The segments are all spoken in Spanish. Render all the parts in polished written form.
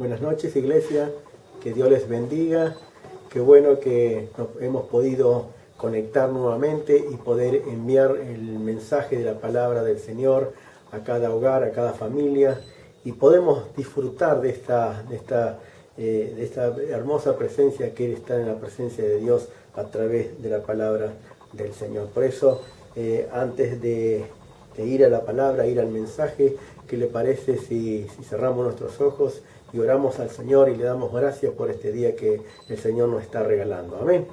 Buenas noches, iglesia, que Dios les bendiga. Qué bueno que hemos podido conectar nuevamente y poder enviar el mensaje de la palabra del Señor a cada hogar, a cada familia, y podemos disfrutar de esta hermosa presencia que está en la presencia de Dios a través de la palabra del Señor. Por eso, antes de ir a la palabra, ir al mensaje, ¿qué le parece si cerramos nuestros ojos y oramos al Señor y le damos gracias por este día que el Señor nos está regalando? Amén.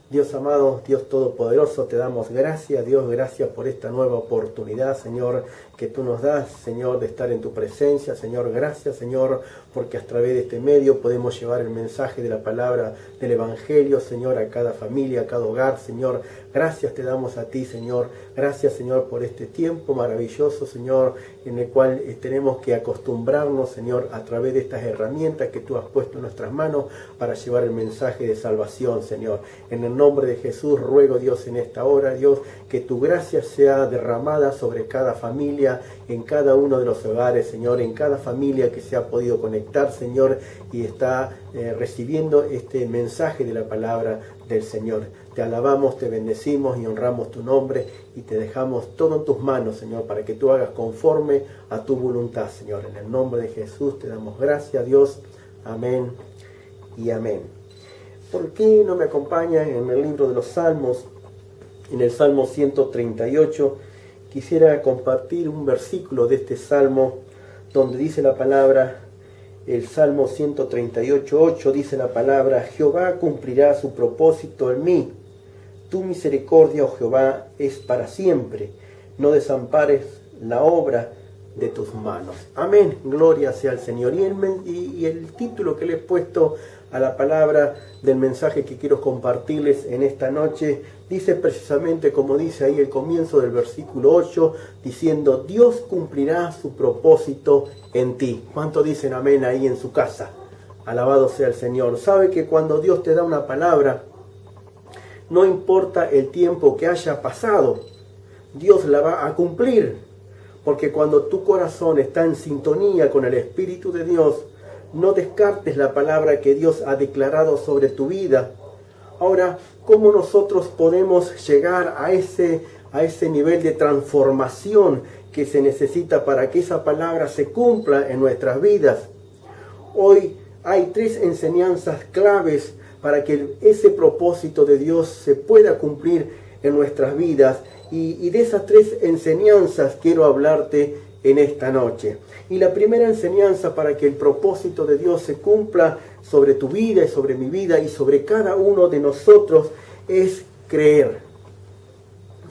Dios amado, Dios todopoderoso, te damos gracias, Dios, gracias por esta nueva oportunidad, Señor, que tú nos das, Señor, de estar en tu presencia. Señor, gracias, Señor, porque a través de este medio podemos llevar el mensaje de la palabra del Evangelio, Señor, a cada familia, a cada hogar, Señor. Gracias te damos a ti, Señor. Gracias, Señor, por este tiempo maravilloso, Señor, en el cual tenemos que acostumbrarnos, Señor, a través de estas herramientas que tú has puesto en nuestras manos para llevar el mensaje de salvación, Señor. En el nombre de Jesús ruego, Dios, en esta hora, Dios, que tu gracia sea derramada sobre cada familia, en cada uno de los hogares, Señor, en cada familia que se ha podido conectar, Señor, y está recibiendo este mensaje de la palabra del Señor. Te alabamos, te bendecimos y honramos tu nombre y te dejamos todo en tus manos, Señor, para que tú hagas conforme a tu voluntad, Señor. En el nombre de Jesús te damos gracias, Dios. Amén y amén. ¿Por qué no me acompañan en el libro de los Salmos? En el Salmo 138 quisiera compartir un versículo de este Salmo donde dice la palabra, el Salmo 138:8 dice la palabra: Jehová cumplirá su propósito en mí. Tu misericordia, oh Jehová, es para siempre. No desampares la obra de tus manos. Amén. Gloria sea al Señor. Y el título que le he puesto a la palabra del mensaje que quiero compartirles en esta noche dice precisamente como dice ahí el comienzo del versículo 8, diciendo: Dios cumplirá su propósito en ti. ¿Cuánto dicen amén ahí en su casa? Alabado sea el Señor. Sabe que cuando Dios te da una palabra, no importa el tiempo que haya pasado, Dios la va a cumplir. Porque cuando tu corazón está en sintonía con el Espíritu de Dios, no descartes la palabra que Dios ha declarado sobre tu vida. Ahora, ¿cómo nosotros podemos llegar a ese nivel de transformación que se necesita para que esa palabra se cumpla en nuestras vidas? Hoy hay 3 enseñanzas claves para que ese propósito de Dios se pueda cumplir en nuestras vidas. Y de esas 3 enseñanzas quiero hablarte en esta noche. Y la primera enseñanza para que el propósito de Dios se cumpla sobre tu vida y sobre mi vida y sobre cada uno de nosotros es creer.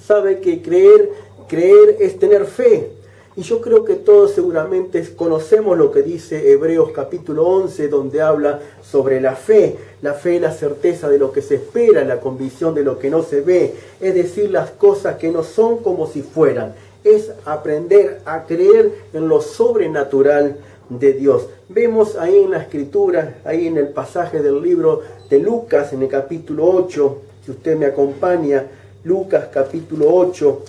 Sabe que creer es tener fe. Y yo creo que todos seguramente conocemos lo que dice Hebreos capítulo 11, donde habla sobre la fe. La fe es la certeza de lo que se espera, la convicción de lo que no se ve. Es decir, las cosas que no son como si fueran. Es aprender a creer en lo sobrenatural de Dios. Vemos ahí en la escritura, ahí en el pasaje del libro de Lucas, en el capítulo 8, si usted me acompaña, Lucas capítulo 8,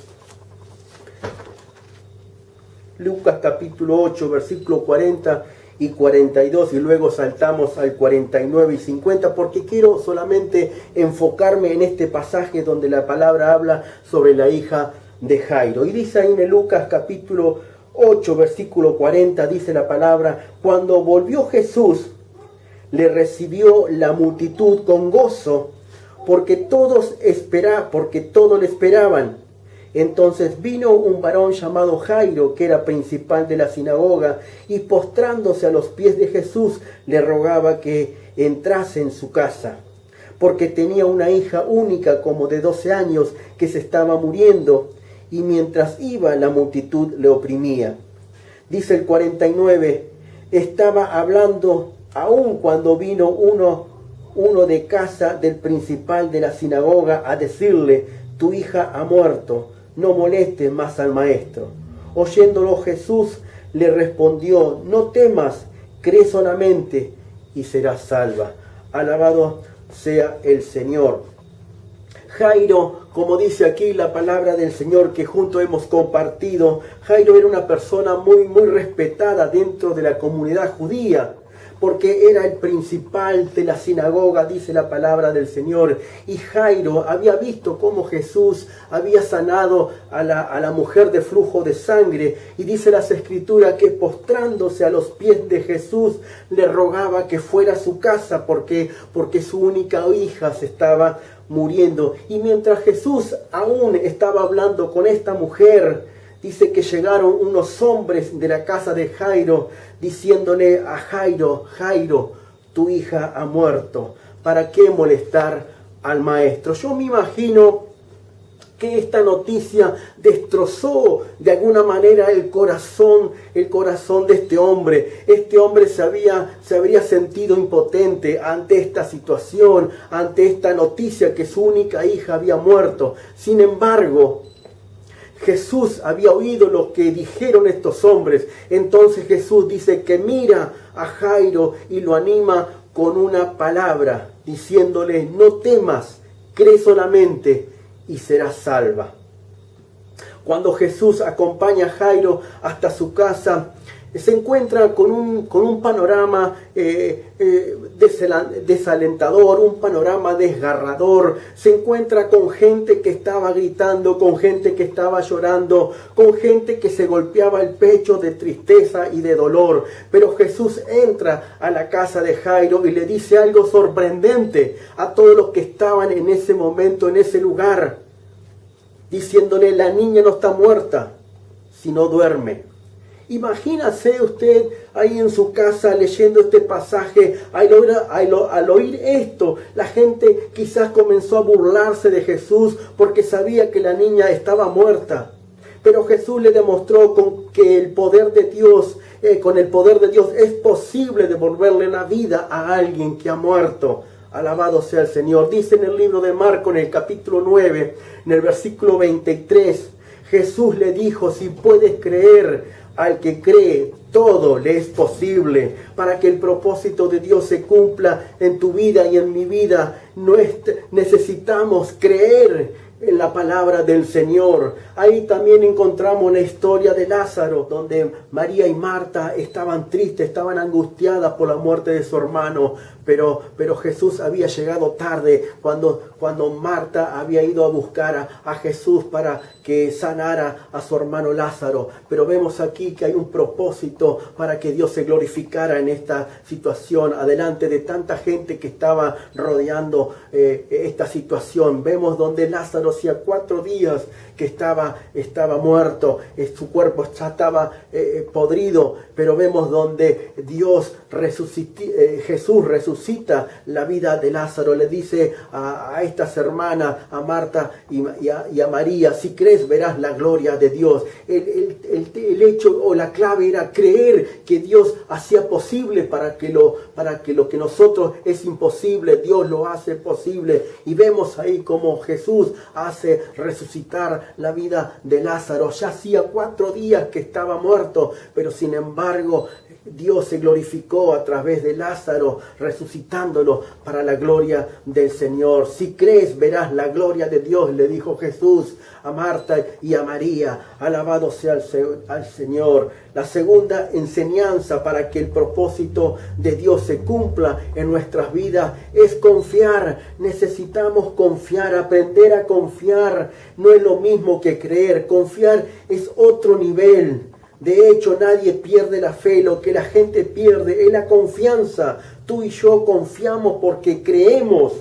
versículo 40 y 42, y luego saltamos al 49 y 50, porque quiero solamente enfocarme en este pasaje donde la palabra habla sobre la hija de Jairo. Y dice ahí en Lucas capítulo 8, versículo 40, dice la palabra: Cuando volvió Jesús, le recibió la multitud con gozo, porque todos le esperaban. Entonces vino un varón llamado Jairo, que era principal de la sinagoga, y postrándose a los pies de Jesús, le rogaba que entrase en su casa, porque tenía una hija única como de 12 años que se estaba muriendo, y mientras iba la multitud le oprimía. Dice el 49, estaba hablando aún cuando vino uno de casa del principal de la sinagoga a decirle: tu hija ha muerto, no molestes más al maestro. Oyéndolo Jesús le respondió: no temas, cree solamente y serás salva. Alabado sea el Señor. Jairo, como dice aquí la palabra del Señor que juntos hemos compartido, Jairo era una persona muy respetada dentro de la comunidad judía. porque era el principal de la sinagoga, dice la palabra del Señor. Y Jairo había visto cómo Jesús había sanado a la mujer de flujo de sangre. Y dice las Escrituras que postrándose a los pies de Jesús, le rogaba que fuera a su casa porque su única hija se estaba muriendo. Y mientras Jesús aún estaba hablando con esta mujer, dice que llegaron unos hombres de la casa de Jairo diciéndole a Jairo: Jairo, tu hija ha muerto. ¿Para qué molestar al maestro? Yo me imagino que esta noticia destrozó de alguna manera el corazón de este hombre. Este hombre se habría sentido impotente ante esta situación, ante esta noticia que su única hija había muerto. Sin embargo, Jesús había oído lo que dijeron estos hombres. Entonces Jesús dice que mira a Jairo y lo anima con una palabra, diciéndole: no temas, cree solamente y serás salva. Cuando Jesús acompaña a Jairo hasta su casa, se encuentra con un panorama desalentador, un panorama desgarrador. Se encuentra con gente que estaba gritando, con gente que estaba llorando, con gente que se golpeaba el pecho de tristeza y de dolor. Pero Jesús entra a la casa de Jairo y le dice algo sorprendente a todos los que estaban en ese momento, en ese lugar, diciéndole: la niña no está muerta, sino duerme. Imagínase usted ahí en su casa leyendo este pasaje. Al oír esto, la gente quizás comenzó a burlarse de Jesús porque sabía que la niña estaba muerta. Pero Jesús le demostró que el poder de Dios, con el poder de Dios es posible devolverle la vida a alguien que ha muerto. Alabado sea el Señor. Dice en el libro de Marcos, en el capítulo 9, en el versículo 23, Jesús le dijo: si puedes creer, al que cree, todo le es posible. Para que el propósito de Dios se cumpla en tu vida y en mi vida, necesitamos creer en la palabra del Señor. Ahí también encontramos la historia de Lázaro, donde María y Marta estaban tristes, estaban angustiadas por la muerte de su hermano, pero Jesús había llegado tarde cuando Marta había ido a buscar a Jesús para que sanara a su hermano Lázaro. Pero vemos aquí que hay un propósito para que Dios se glorificara en esta situación, adelante de tanta gente que estaba rodeando esta situación. Vemos donde Lázaro hacía 4 días que estaba muerto, su cuerpo ya estaba podrido, pero vemos donde Jesús resucita la vida de Lázaro. Le dice a estas hermanas, a Marta y a María: si crees, verás la gloria de Dios. El hecho o la clave era creer que Dios hacía posible para que lo que nosotros es imposible, Dios lo hace posible. Y vemos ahí como Jesús hace resucitar la vida de Lázaro. Ya hacía 4 días que estaba muerto, pero sin embargo Dios se glorificó a través de Lázaro, resucitándolo para la gloria del Señor. Si crees, verás la gloria de Dios, le dijo Jesús a Marta y a María. Alabado sea al Señor. La segunda enseñanza para que el propósito de Dios se cumpla en nuestras vidas es confiar. Necesitamos confiar, aprender a confiar. No es lo mismo que creer. Confiar es otro nivel. De hecho, nadie pierde la fe. Lo que la gente pierde es la confianza. Tú y yo confiamos porque creemos.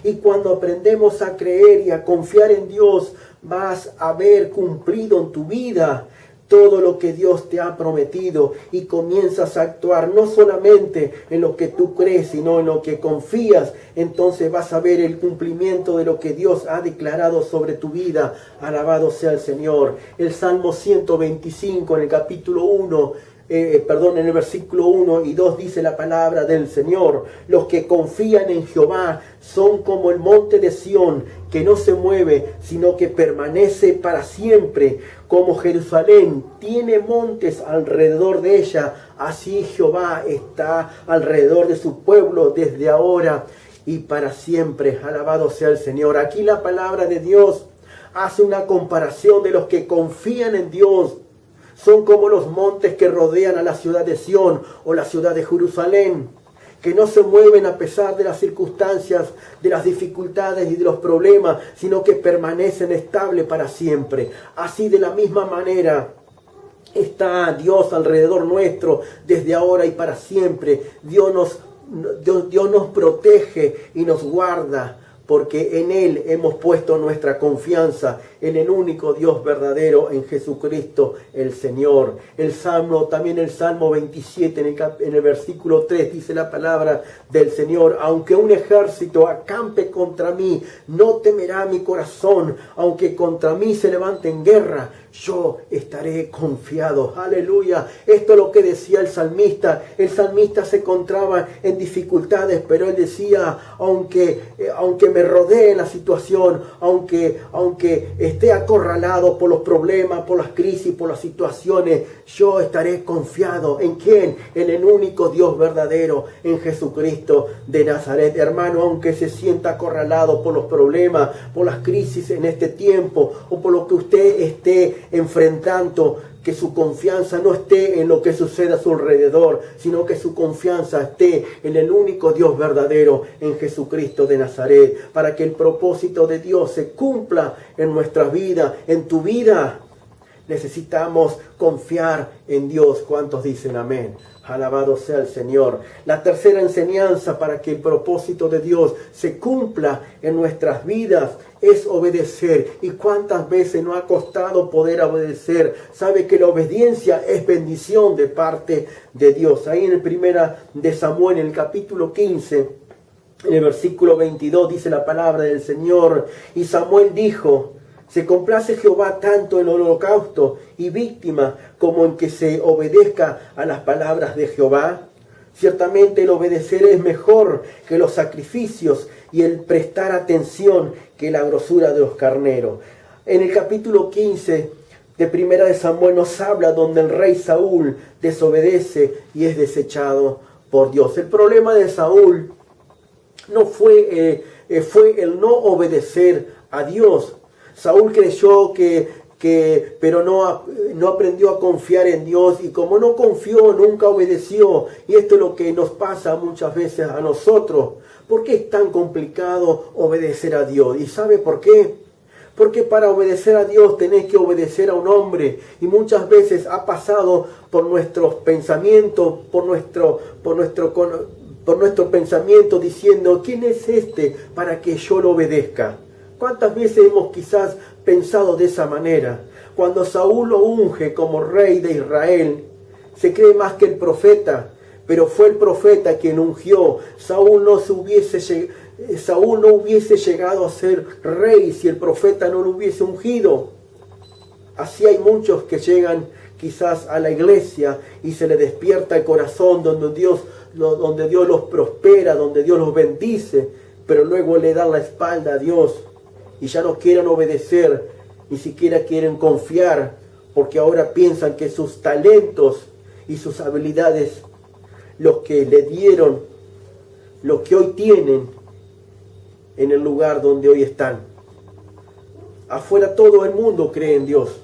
Y cuando aprendemos a creer y a confiar en Dios, vas a ver cumplido en tu vida todo lo que Dios te ha prometido y comienzas a actuar no solamente en lo que tú crees, sino en lo que confías. Entonces vas a ver el cumplimiento de lo que Dios ha declarado sobre tu vida. Alabado sea el Señor. El Salmo 125 en el capítulo 1, en el versículo 1 y 2 dice la palabra del Señor: los que confían en Jehová son como el monte de Sión, que no se mueve, sino que permanece para siempre. Como Jerusalén tiene montes alrededor de ella, así Jehová está alrededor de su pueblo desde ahora y para siempre. Alabado sea el Señor. Aquí la palabra de Dios hace una comparación de los que confían en Dios. Son como los montes que rodean a la ciudad de Sión o la ciudad de Jerusalén. que no se mueven a pesar de las circunstancias, de las dificultades y de los problemas, sino que permanecen estables para siempre. Así, de la misma manera, está Dios alrededor nuestro desde ahora y para siempre. Dios nos protege y nos guarda, porque en Él hemos puesto nuestra confianza, en el único Dios verdadero, en Jesucristo el Señor. También el Salmo 27, en el versículo 3, dice la palabra del Señor: aunque un ejército acampe contra mí, no temerá mi corazón. Aunque contra mí se levante en guerra, yo estaré confiado. Aleluya. Esto es lo que decía el salmista. El salmista se encontraba en dificultades, pero él decía: aunque me rodee la situación, aunque esté acorralado por los problemas, por las crisis, por las situaciones, yo estaré confiado. ¿En quién? En el único Dios verdadero, en Jesucristo de Nazaret. Hermano, aunque se sienta acorralado por los problemas, por las crisis en este tiempo, o por lo que usted esté enfrentando, que su confianza no esté en lo que sucede a su alrededor, sino que su confianza esté en el único Dios verdadero, en Jesucristo de Nazaret, para que el propósito de Dios se cumpla en nuestra vida, en tu vida. Necesitamos confiar en Dios. ¿Cuántos dicen amén? Alabado sea el Señor. La tercera enseñanza para que el propósito de Dios se cumpla en nuestras vidas es obedecer. ¿Y cuántas veces nos ha costado poder obedecer? Sabe que la obediencia es bendición de parte de Dios. Ahí en el primera de Samuel, en el capítulo 15, en el versículo 22, dice la palabra del Señor: y Samuel dijo: ¿se complace Jehová tanto en el holocausto y víctima como en que se obedezca a las palabras de Jehová? Ciertamente el obedecer es mejor que los sacrificios, y el prestar atención que la grosura de los carneros. En el capítulo 15 de Primera de Samuel nos habla donde el rey Saúl desobedece y es desechado por Dios. El problema de Saúl no fue el no obedecer a Dios. Saúl creyó pero no aprendió a confiar en Dios, y como no confió, nunca obedeció. Y esto es lo que nos pasa muchas veces a nosotros. ¿Por qué es tan complicado obedecer a Dios? ¿Y sabe por qué? Porque para obedecer a Dios tenés que obedecer a un hombre, y muchas veces ha pasado por nuestros pensamientos, por nuestro pensamiento, diciendo: ¿quién es este para que yo lo obedezca? ¿Cuántas veces hemos quizás pensado de esa manera? Cuando Saúl lo unge como rey de Israel, se cree más que el profeta, pero fue el profeta quien ungió. Saúl no hubiese llegado a ser rey si el profeta no lo hubiese ungido. Así hay muchos que llegan quizás a la iglesia y se les despierta el corazón, donde Dios los prospera, donde Dios los bendice, pero luego le dan la espalda a Dios y ya no quieren obedecer, ni siquiera quieren confiar, porque ahora piensan que sus talentos y sus habilidades, los que le dieron, lo que hoy tienen en el lugar donde hoy están. Afuera todo el mundo cree en Dios,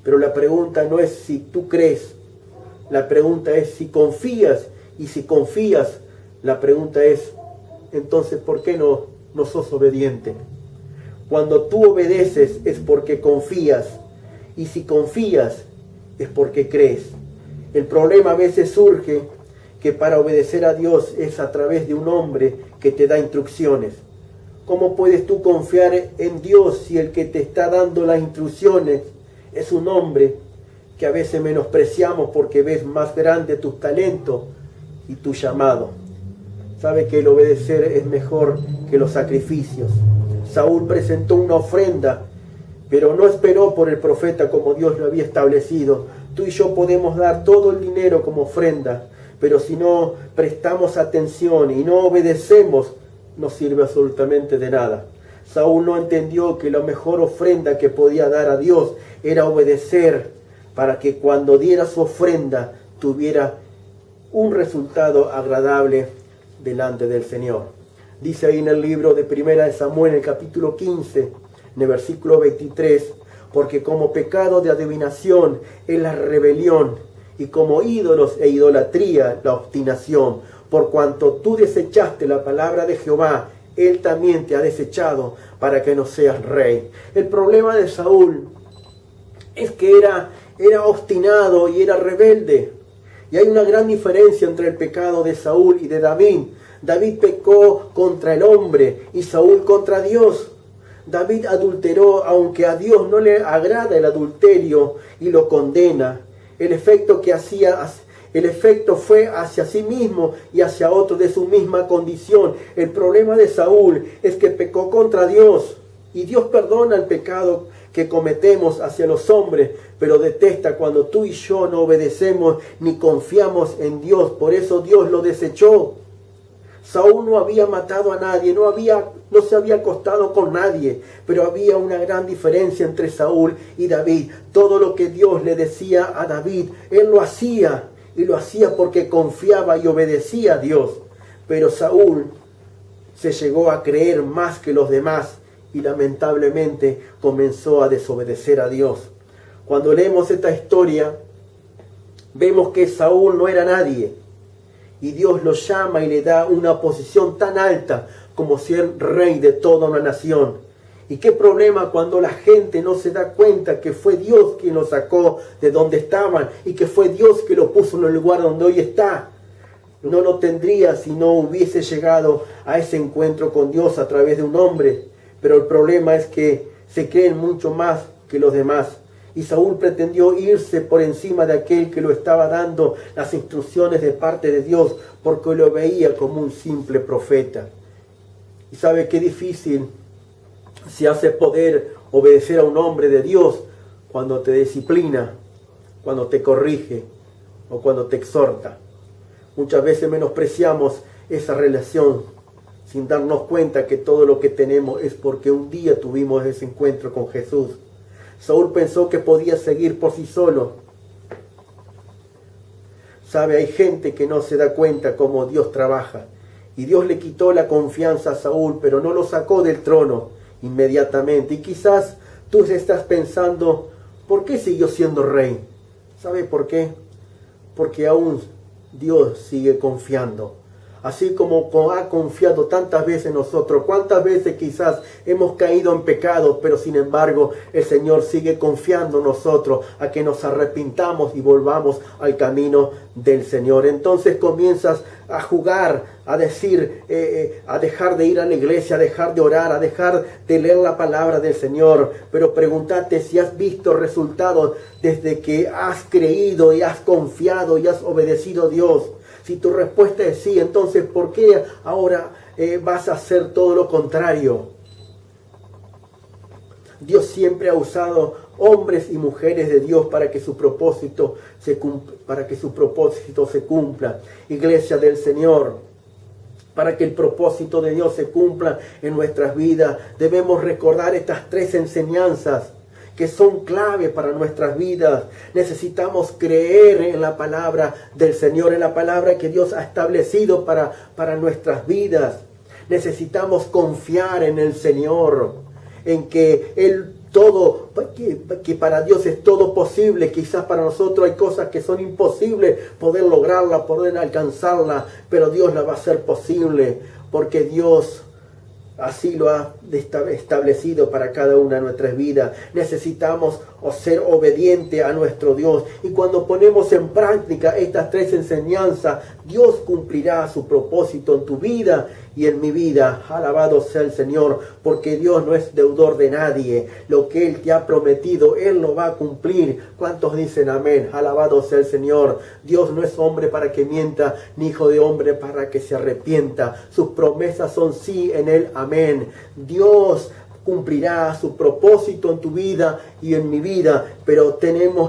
pero la pregunta no es si tú crees, la pregunta es si confías, y si confías, la pregunta es: entonces, ¿por qué no sos obediente? Cuando tú obedeces es porque confías, y si confías es porque crees. El problema a veces surge que para obedecer a Dios es a través de un hombre que te da instrucciones. ¿Cómo puedes tú confiar en Dios si el que te está dando las instrucciones es un hombre que a veces menospreciamos porque ves más grande tus talentos y tu llamado? Sabe que el obedecer es mejor que los sacrificios. Saúl presentó una ofrenda, pero no esperó por el profeta como Dios lo había establecido. Tú y yo podemos dar todo el dinero como ofrenda, pero si no prestamos atención y no obedecemos, no sirve absolutamente de nada. Saúl no entendió que la mejor ofrenda que podía dar a Dios era obedecer, para que cuando diera su ofrenda tuviera un resultado agradable delante del Señor. Dice ahí en el libro de Primera de Samuel, en el capítulo 15, en el versículo 23, porque como pecado de adivinación es la rebelión, y como ídolos e idolatría la obstinación. por cuanto tú desechaste la palabra de Jehová, Él también te ha desechado para que no seas rey. El problema de Saúl es que era obstinado y era rebelde. Y hay una gran diferencia entre el pecado de Saúl y de David. David pecó contra el hombre y Saúl contra Dios. David adulteró, aunque a Dios no le agrada el adulterio y lo condena. El efecto fue hacia sí mismo y hacia otro de su misma condición. El problema de Saúl es que pecó contra Dios. Y Dios perdona el pecado que cometemos hacia los hombres, pero detesta cuando tú y yo no obedecemos ni confiamos en Dios. Por eso Dios lo desechó. Saúl no había matado a nadie, no se había acostado con nadie, pero había una gran diferencia entre Saúl y David. Todo lo que Dios le decía a David, él lo hacía, y lo hacía porque confiaba y obedecía a Dios. Pero Saúl se llegó a creer más que los demás y lamentablemente comenzó a desobedecer a Dios. Cuando leemos esta historia, vemos que Saúl no era nadie. Y Dios lo llama y le da una posición tan alta como ser rey de toda una nación. Y qué problema cuando la gente no se da cuenta que fue Dios quien lo sacó de donde estaban y que fue Dios que lo puso en el lugar donde hoy está. No lo tendría si no hubiese llegado a ese encuentro con Dios a través de un hombre. Pero el problema es que se creen mucho más que los demás. Y Saúl pretendió irse por encima de aquel que lo estaba dando las instrucciones de parte de Dios, porque lo veía como un simple profeta. Y sabe qué difícil se hace poder obedecer a un hombre de Dios cuando te disciplina, cuando te corrige o cuando te exhorta. Muchas veces menospreciamos esa relación sin darnos cuenta que todo lo que tenemos es porque un día tuvimos ese encuentro con Jesús. Saúl pensó que podía seguir por sí solo. Sabe, hay gente que no se da cuenta cómo Dios trabaja. Y Dios le quitó la confianza a Saúl, pero no lo sacó del trono inmediatamente. Y quizás tú estás pensando, ¿por qué siguió siendo rey? ¿Sabe por qué? Porque aún Dios sigue confiando. Así como ha confiado tantas veces en nosotros. ¿Cuántas veces quizás hemos caído en pecado? Pero sin embargo el Señor sigue confiando en nosotros a que nos arrepintamos y volvamos al camino del Señor. Entonces comienzas a jugar, a decir, a dejar de ir a la iglesia, a dejar de orar, a dejar de leer la palabra del Señor. Pero pregúntate si has visto resultados desde que has creído y has confiado y has obedecido a Dios. Si tu respuesta es sí, entonces ¿por qué ahora vas a hacer todo lo contrario? Dios siempre ha usado hombres y mujeres de Dios para que su propósito se cumpla. Iglesia del Señor, para que el propósito de Dios se cumpla en nuestras vidas, debemos recordar estas tres enseñanzas que son clave para nuestras vidas. Necesitamos creer en la palabra del Señor, en la palabra que Dios ha establecido para nuestras vidas. Necesitamos confiar en el Señor, en que que para Dios es todo posible. Quizás para nosotros hay cosas que son imposibles poder lograrla, poder alcanzarla, pero Dios la va a hacer posible, porque Dios así lo ha establecido para cada una de nuestras vidas. Necesitamos ser obedientes a nuestro Dios. Y cuando ponemos en práctica estas tres enseñanzas, Dios cumplirá su propósito en tu vida y en mi vida. Alabado sea el Señor, porque Dios no es deudor de nadie. Lo que Él te ha prometido, Él lo va a cumplir. ¿Cuántos dicen amén? Alabado sea el Señor. Dios no es hombre para que mienta, ni hijo de hombre para que se arrepienta. Sus promesas son sí en Él, amén. Dios cumplirá su propósito en tu vida y en mi vida, pero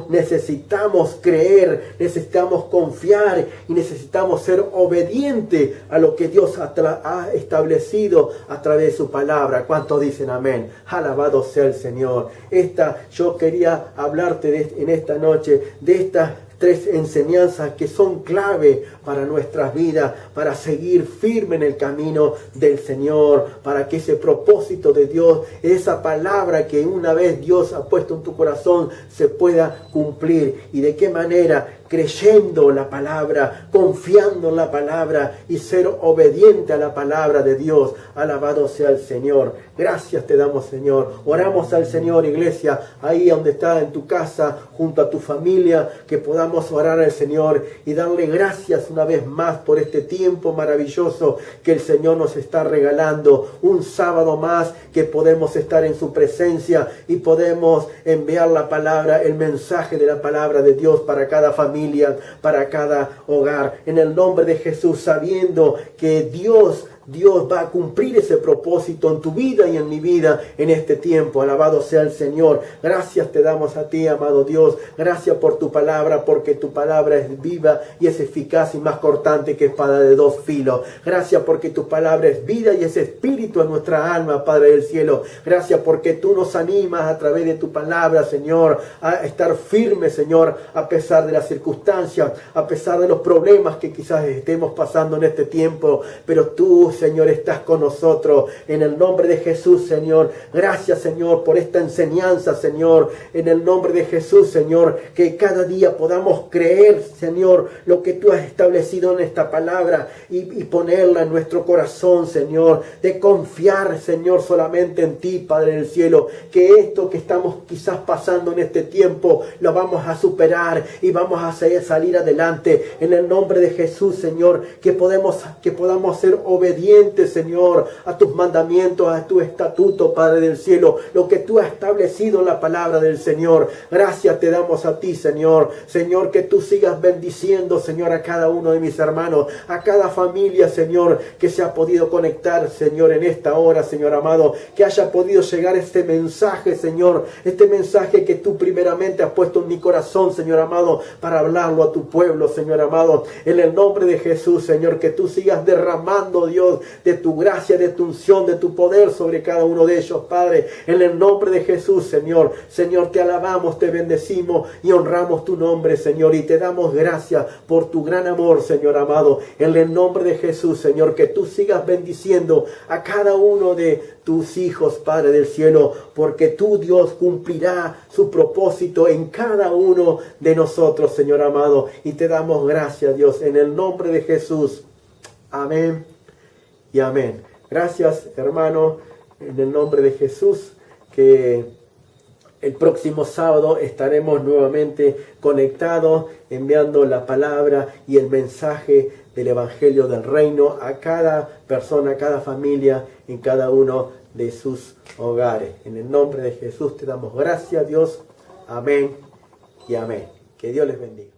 necesitamos creer, necesitamos confiar y necesitamos ser obedientes a lo que Dios ha establecido a través de su palabra. ¿Cuántos dicen amén? Alabado sea el Señor. Yo quería hablarte en esta noche de estas tres enseñanzas que son clave para nuestras vidas, para seguir firme en el camino del Señor, para que ese propósito de Dios, esa palabra que una vez Dios ha puesto en tu corazón, se pueda cumplir. ¿Y de qué manera? creyendo la palabra, confiando en la palabra y ser obediente a la palabra de Dios. Alabado sea el Señor. Gracias te damos, Señor. Oramos al Señor, iglesia, ahí donde está en tu casa, junto a tu familia, que podamos orar al Señor y darle gracias una vez más por este tiempo maravilloso que el Señor nos está regalando. Un sábado más que podemos estar en su presencia y podemos enviar la palabra, el mensaje de la palabra de Dios para cada familia, para cada hogar. En el nombre de Jesús, sabiendo que Dios va a cumplir ese propósito en tu vida y en mi vida en este tiempo. Alabado sea el Señor. Gracias te damos a ti, amado Dios. Gracias por tu palabra, porque tu palabra es viva y es eficaz y más cortante que espada de dos filos. Gracias porque tu palabra es vida y es espíritu en nuestra alma, Padre del cielo. Gracias porque tú nos animas a través de tu palabra, Señor, a estar firmes, Señor, a pesar de las circunstancias, a pesar de los problemas que quizás estemos pasando en este tiempo. Pero tú, Señor, estás con nosotros. En el nombre de Jesús, Señor. Gracias, Señor, por esta enseñanza, Señor. En el nombre de Jesús, Señor, que cada día podamos creer, Señor, lo que tú has establecido en esta palabra y ponerla en nuestro corazón, Señor. De confiar, Señor, solamente en ti, Padre del cielo. Que esto que estamos quizás pasando en este tiempo lo vamos a superar y vamos a salir adelante. En el nombre de Jesús, Señor, que podamos ser obedientes, Señor, a tus mandamientos, a tu estatuto, Padre del cielo, lo que tú has establecido en la palabra del Señor. Gracias te damos a ti, Señor. Señor, que tú sigas bendiciendo, Señor, a cada uno de mis hermanos, a cada familia, Señor, que se ha podido conectar, Señor, en esta hora, Señor amado, que haya podido llegar este mensaje, Señor, este mensaje que tú primeramente has puesto en mi corazón, Señor amado, para hablarlo a tu pueblo, Señor amado. En el nombre de Jesús, Señor, que tú sigas derramando, Dios, de tu gracia, de tu unción, de tu poder sobre cada uno de ellos, Padre. En el nombre de Jesús, Señor. Señor, te alabamos, te bendecimos y honramos tu nombre, Señor. Y te damos gracias por tu gran amor, Señor amado. En el nombre de Jesús, Señor, que tú sigas bendiciendo a cada uno de tus hijos, Padre del cielo, porque tú, Dios, cumplirá su propósito en cada uno de nosotros, Señor amado. Y te damos gracias, Dios, en el nombre de Jesús. Amén y amén. Gracias, hermano, en el nombre de Jesús, que el próximo sábado estaremos nuevamente conectados, enviando la palabra y el mensaje del Evangelio del Reino a cada persona, a cada familia, en cada uno de sus hogares. En el nombre de Jesús te damos gracias, Dios. Amén y amén. Que Dios les bendiga.